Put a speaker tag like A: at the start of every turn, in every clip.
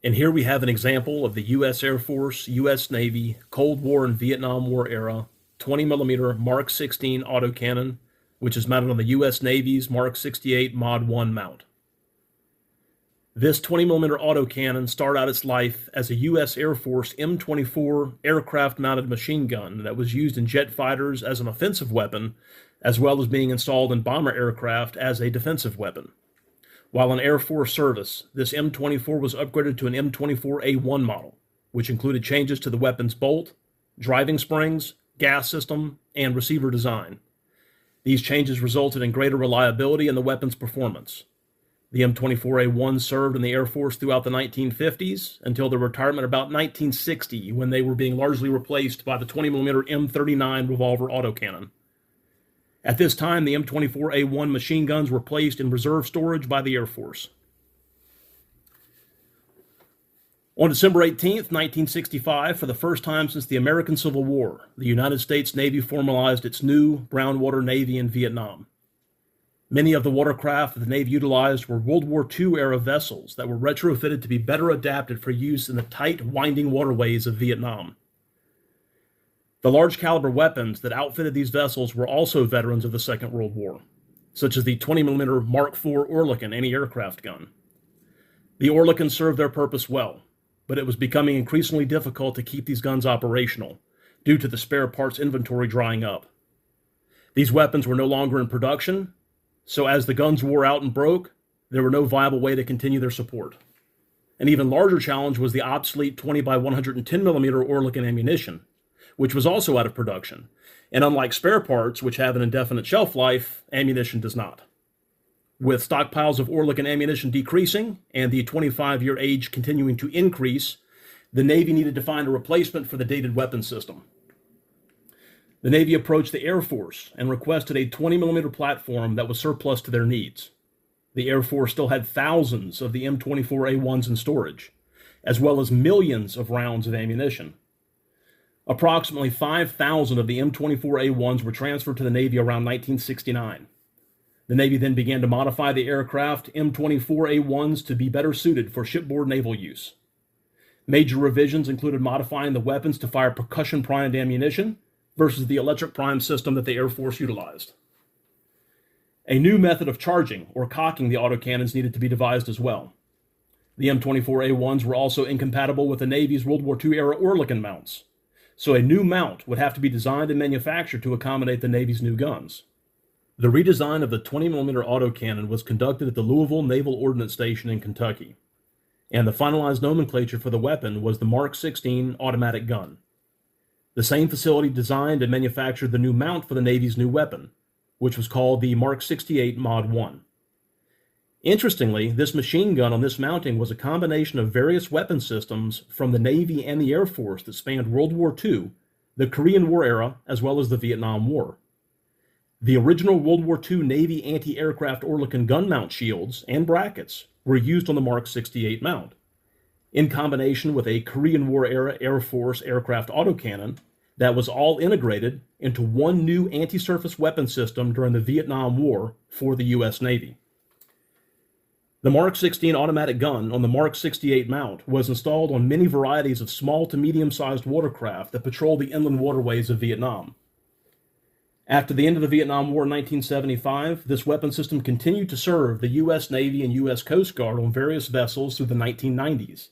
A: And here we have an example of the U.S. Air Force, U.S. Navy, Cold War and Vietnam War era 20mm Mark 16 autocannon, which is mounted on the U.S. Navy's Mark 68 Mod 1 mount. This 20mm autocannon started out its life as a U.S. Air Force M24 aircraft-mounted machine gun that was used in jet fighters as an offensive weapon, as well as being installed in bomber aircraft as a defensive weapon. While in Air Force service, this M24 was upgraded to an M24A1 model, which included changes to the weapon's bolt, driving springs, gas system, and receiver design. These changes resulted in greater reliability in the weapon's performance. The M24A1 served in the Air Force throughout the 1950s until their retirement about 1960, when they were being largely replaced by the 20mm M39 revolver autocannon. At this time, the M24A1 machine guns were placed in reserve storage by the Air Force. On December 18, 1965, for the first time since the American Civil War, the United States Navy formalized its new brown water Navy in Vietnam. Many of the watercraft that the Navy utilized were World War II-era vessels that were retrofitted to be better adapted for use in the tight, winding waterways of Vietnam. The large-caliber weapons that outfitted these vessels were also veterans of the Second World War, such as the 20mm Mark IV Oerlikon anti-aircraft gun. The Oerlikon served their purpose well, but it was becoming increasingly difficult to keep these guns operational due to the spare parts inventory drying up. These weapons were no longer in production, so as the guns wore out and broke, there were no viable way to continue their support. An even larger challenge was the obsolete 20x110mm Oerlikon ammunition, which was also out of production, and unlike spare parts, which have an indefinite shelf life, ammunition does not. With stockpiles of Oerlikon ammunition decreasing and the 25-year age continuing to increase, the Navy needed to find a replacement for the dated weapon system. The Navy approached the Air Force and requested a 20mm platform that was surplus to their needs. The Air Force still had thousands of the M24A1s in storage, as well as millions of rounds of ammunition. Approximately 5,000 of the M24A1s were transferred to the Navy around 1969. The Navy then began to modify the aircraft M24A1s to be better suited for shipboard naval use. Major revisions included modifying the weapons to fire percussion-primed ammunition versus the electric prime system that the Air Force utilized. A new method of charging or cocking the autocannons needed to be devised as well. The M24A1s were also incompatible with the Navy's World War II-era Oerlikon mounts, so a new mount would have to be designed and manufactured to accommodate the Navy's new guns. The redesign of the 20mm autocannon was conducted at the Louisville Naval Ordnance Station in Kentucky, and the finalized nomenclature for the weapon was the Mark 16 automatic gun. The same facility designed and manufactured the new mount for the Navy's new weapon, which was called the Mark 68 Mod 1. Interestingly, this machine gun on this mounting was a combination of various weapon systems from the Navy and the Air Force that spanned World War II, the Korean War era, as well as the Vietnam War. The original World War II Navy anti-aircraft Oerlikon gun mount shields and brackets were used on the Mark 68 mount, in combination with a Korean War-era Air Force aircraft autocannon that was all integrated into one new anti-surface weapon system during the Vietnam War for the U.S. Navy. The Mark 16 automatic gun on the Mark 68 mount was installed on many varieties of small to medium-sized watercraft that patrolled the inland waterways of Vietnam. After the end of the Vietnam War in 1975, this weapon system continued to serve the U.S. Navy and U.S. Coast Guard on various vessels through the 1990s,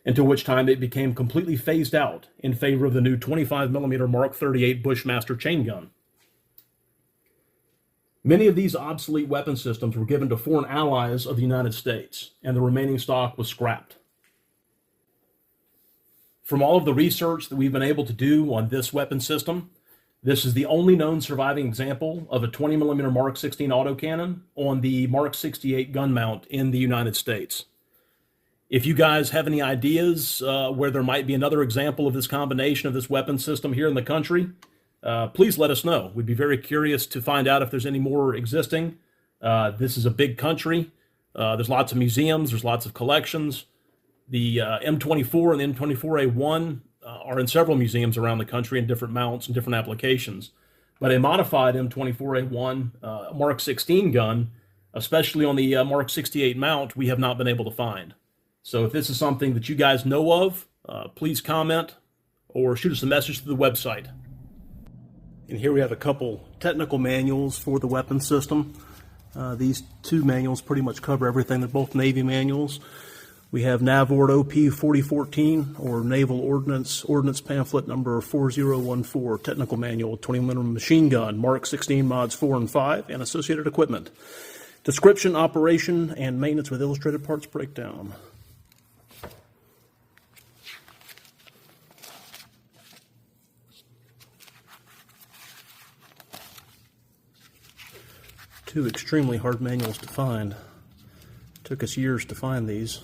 A: until which time it became completely phased out in favor of the new 25mm Mark 38 Bushmaster chain gun. Many of these obsolete weapon systems were given to foreign allies of the United States, and the remaining stock was scrapped. From all of the research that we've been able to do on this weapon system, this is the only known surviving example of a 20mm Mark 16 autocannon on the Mark 68 gun mount in the United States. If you guys have any ideas where there might be another example of this combination of this weapon system here in the country, please let us know. We'd be very curious to find out if there's any more existing. This is a big country. There's lots of museums. There's lots of collections. The M24 and the M24A1 are in several museums around the country in different mounts and different applications. But a modified M24A1 Mark 16 gun, especially on the Mark 68 mount, we have not been able to find. So if this is something that you guys know of, please comment or shoot us a message through the website. And here we have a couple technical manuals for the weapon system. These two manuals pretty much cover everything. They're both Navy manuals. We have Naval OP 4014, or Naval Ordnance Pamphlet number 4014, Technical Manual, 20mm Machine Gun, Mk16 Mods 4 and 5, and associated equipment. Description, operation, and maintenance with illustrated parts breakdown. Two extremely hard manuals to find. Took us years to find these.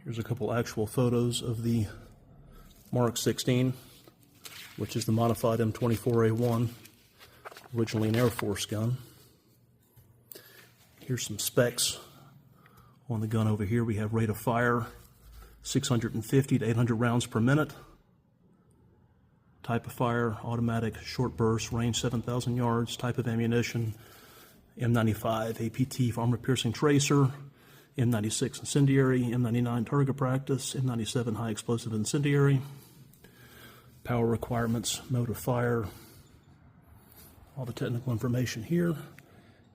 A: Here's a couple actual photos of the Mk16, which is the modified M24A1, originally an Air Force gun. Here's some specs on the gun over here. We have rate of fire 650 to 800 rounds per minute. Type of fire, automatic short burst, range 7,000 yards. Type of ammunition, M95 APT for armor-piercing tracer, M96 incendiary, M99 target practice, M97 high explosive incendiary. Power requirements, mode of fire, all the technical information here.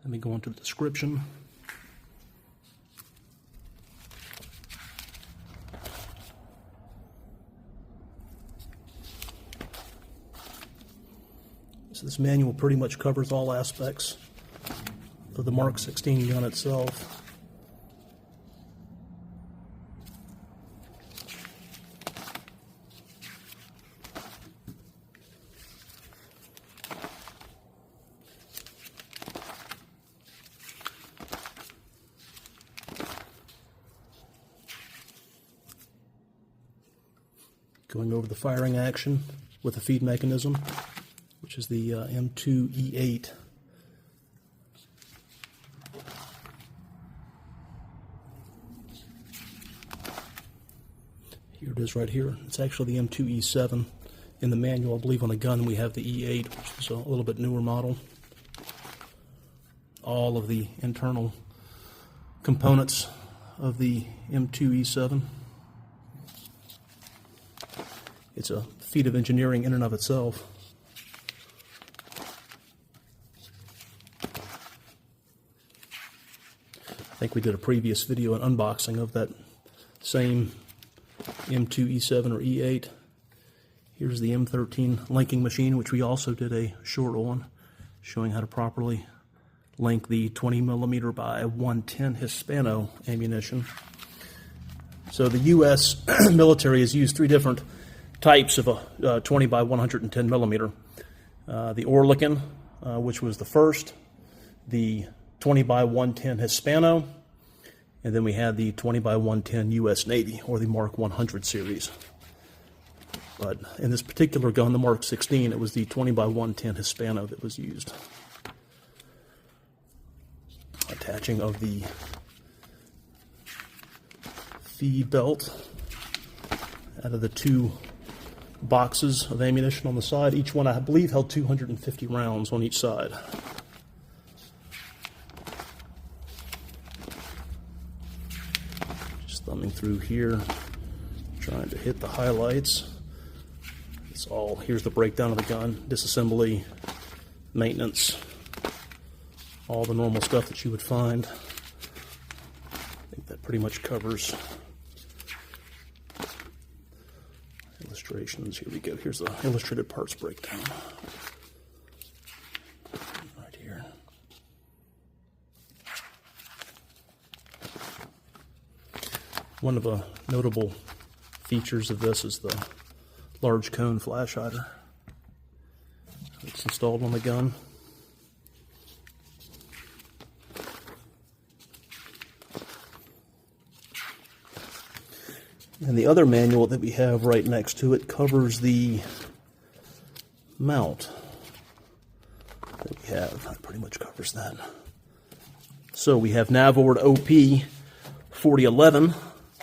A: Let me go into the description. So this manual pretty much covers all aspects of the Mk16 gun itself. Going over the firing action with the feed mechanism, which is the M2E8. Here it is right here. It's actually the M2E7. In the manual, I believe on the gun we have the E8, which is a little bit newer model. All of the internal components of the M2E7. It's a feat of engineering in and of itself. I think we did a previous video, an unboxing of that same M2E7 or E8. Here's the M13 linking machine, which we also did a short on, showing how to properly link the 20mm by 110 Hispano ammunition. So the U.S. military has used three different types of a 20 by 110 millimeter. The Oerlikon, which was the first, the 20 by 110 Hispano, and then we had the 20 by 110 U.S. Navy, or the Mark 100 series. But in this particular gun, the Mk16, it was the 20 by 110 Hispano that was used. Attaching of the feed belt out of the two boxes of ammunition on the side. Each one, I believe, held 250 rounds on each side. Just thumbing through here, trying to hit the highlights. It's all, here's the breakdown of the gun, disassembly, maintenance, all the normal stuff that you would find. I think that pretty much covers illustrations. Here we go. Here's the illustrated parts breakdown. Right here. One of the notable features of this is the large cone flash hider. It's installed on the gun. And the other manual that we have right next to it covers the mount that we have. That pretty much covers that. So we have Naval OP 4011,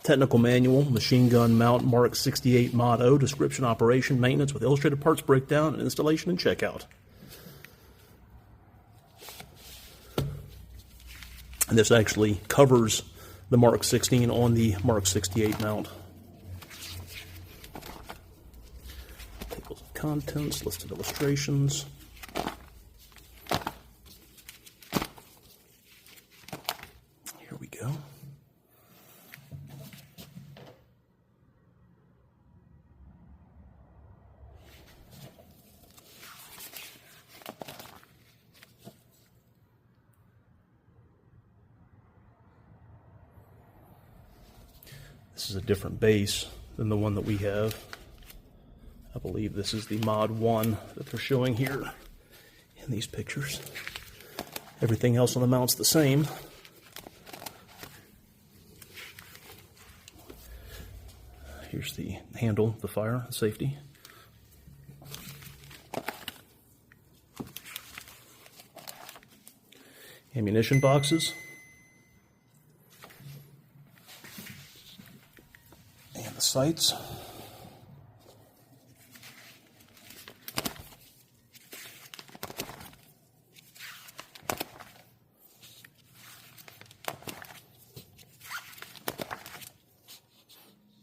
A: Technical manual, machine gun mount Mk68 Mod O, description, operation, maintenance with illustrated parts breakdown, and installation and checkout. And this actually covers the Mk16 on the Mk68 mount. Tables of contents, listed illustrations. Here we go. This is a different base than the one that we have. I believe this is the Mod 1 that they're showing here in these pictures. Everything else on the mount's the same. Here's the handle, the fire, safety. Ammunition boxes. And the sights.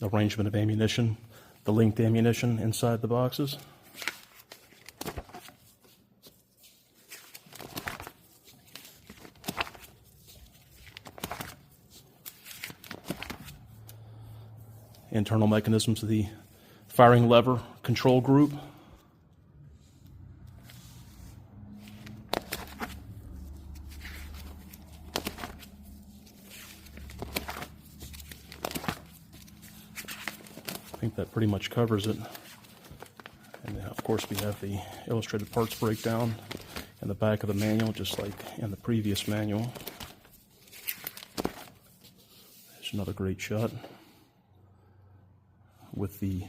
A: Arrangement of ammunition, the linked ammunition inside the boxes. Internal mechanisms of the firing lever control group. I think that pretty much covers it. And then of course we have the illustrated parts breakdown in the back of the manual, just like in the previous manual. There's another great shot with the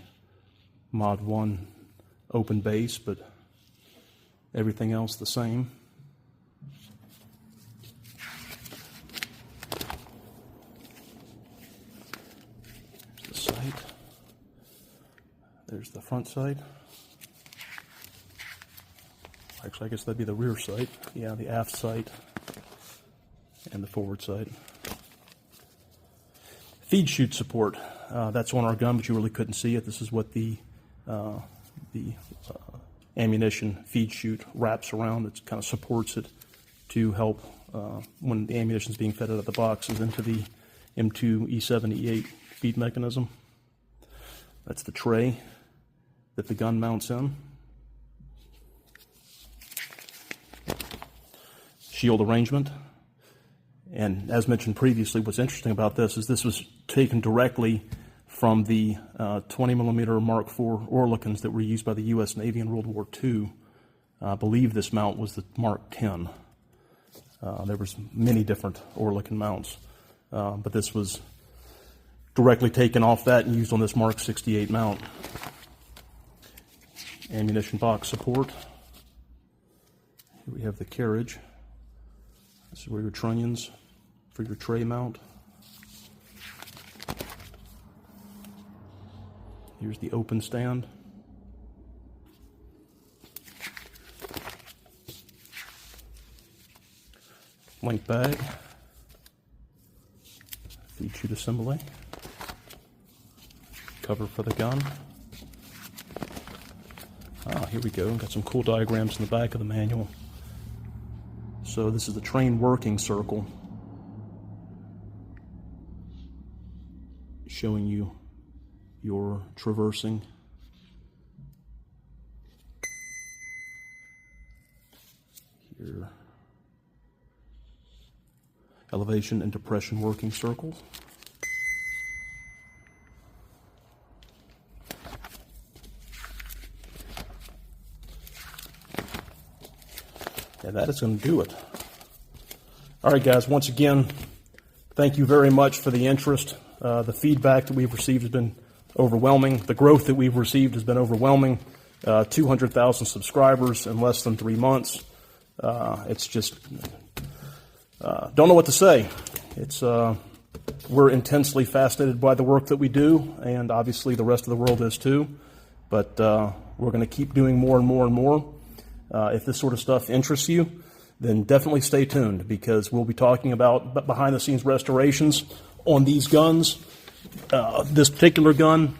A: Mod 1 open base, but everything else the same. There's the sight. There's the front sight. Actually, I guess that'd be the rear sight. Yeah, the aft sight and the forward sight. Feed chute support. That's on our gun, but you really couldn't see it. This is what the ammunition feed chute wraps around. It kind of supports it to help when the ammunition is being fed out of the boxes into the M2 E7 E8 feed mechanism. That's the tray that the gun mounts in. Shield arrangement. And as mentioned previously, what's interesting about this is this was taken directly from the 20mm Mark IV Oerlikons that were used by the U.S. Navy in World War II. I believe this mount was the Mark X. There was many different Oerlikon mounts, but this was directly taken off that and used on this Mk68 mount. Ammunition box support. Here we have the carriage. This is where your trunnions for your tray mount. Here's the open stand. Link bag. Feed chute assembly. Cover for the gun. Here we go. Got some cool diagrams in the back of the manual. So this is the train working circle, showing you your traversing. Here, elevation and depression working circle. And that is going to do it. All right, guys, once again, thank you very much for the interest. The feedback that we've received has been overwhelming. The growth that we've received has been overwhelming. 200,000 subscribers in less than 3 months. It's just, don't know what to say. It's We're intensely fascinated by the work that we do, and obviously the rest of the world is too. But we're going to keep doing more and more and more. If this sort of stuff interests you, then definitely stay tuned, because we'll be talking about behind-the-scenes restorations on these guns. This particular gun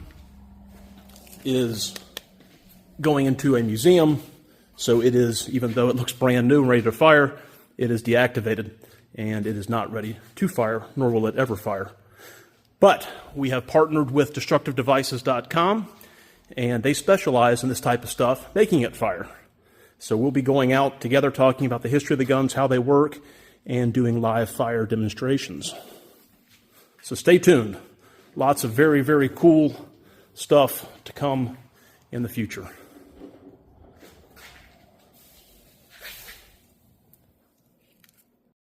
A: is going into a museum, so it is, even though it looks brand new and ready to fire, it is deactivated, and it is not ready to fire, nor will it ever fire. But we have partnered with DestructiveDevices.com, and they specialize in this type of stuff, making it fire. So we'll be going out together talking about the history of the guns, how they work, and doing live fire demonstrations. So stay tuned. Lots of very, very cool stuff to come in the future.